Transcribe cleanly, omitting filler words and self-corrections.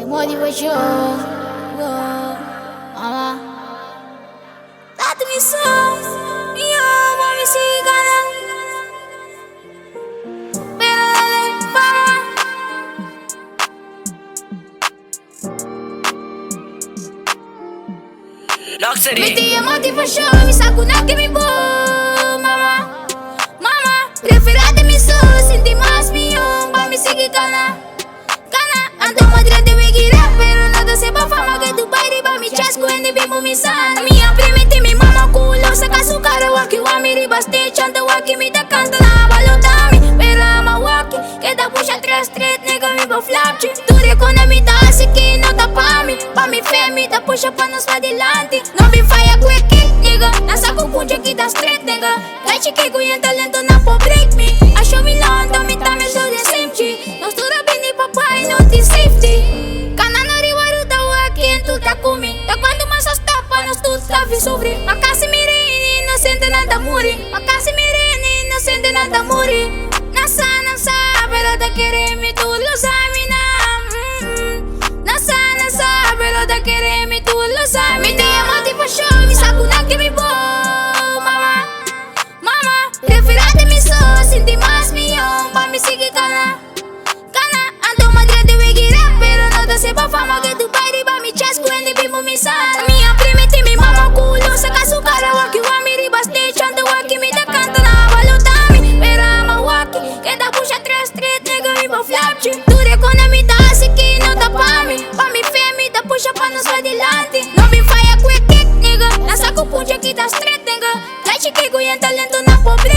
motivation, mama. Dá-te missão, mami, siga lá. Me tia motivation, me saco na que me boa, mama. Mama, preferada missão, senti mais mião, pra me seguir cana. Ando madrante me gira, pero nada se va fama que tu baile va mi chasco en el bimbo mi sana. Minha primete mi mama culo, saca su cara waki wami ribaste, chanta waki mi da canta na balotami. Pero ama waki, que da puxa 3-3, nega mi bo flapchi. Tu reconomi da así que no da pa mi fe mi da puxa pa nos adelante. No me falla quick kick, nigga, na saco puncha que da straight, nigga. Gai chique cuyen talento na po break me. I show me long, don't me time so the same chi. No stura bini papai, no te safety. Canana riwaru da waki en tu ta kumi. Da quando massa stapa, nos tu stavi sofri. Ma casi mirini, inocente nada muri. Ma casi mirini, inocente nada muri. Nasa, pero te quiere mi tu lo sabe na. Nasa, pero te quiere mi tu lo sabe. Mi tia motivation, mi saco na que me bo, mama. Mama, preferada mi so, senti mais mião, pa me seguir cana. Ando madrante me gira, pero nada se va fama que tu baile va mi chasco en el bimbo mi sana. Minha primete mi mama culo, saca su cara waki wami ribaste, chanta waki mi da canta na balotami. Pero ama waki, que da puxa 3-3, nega mi bo flapchi. Tu reconomi da así que no da pa mi fe mi da puxa pa nos adelante. No me falla quick kick, nigga, na saco puncha que da straight, nigga. Gai chique cuyen talento na pobre.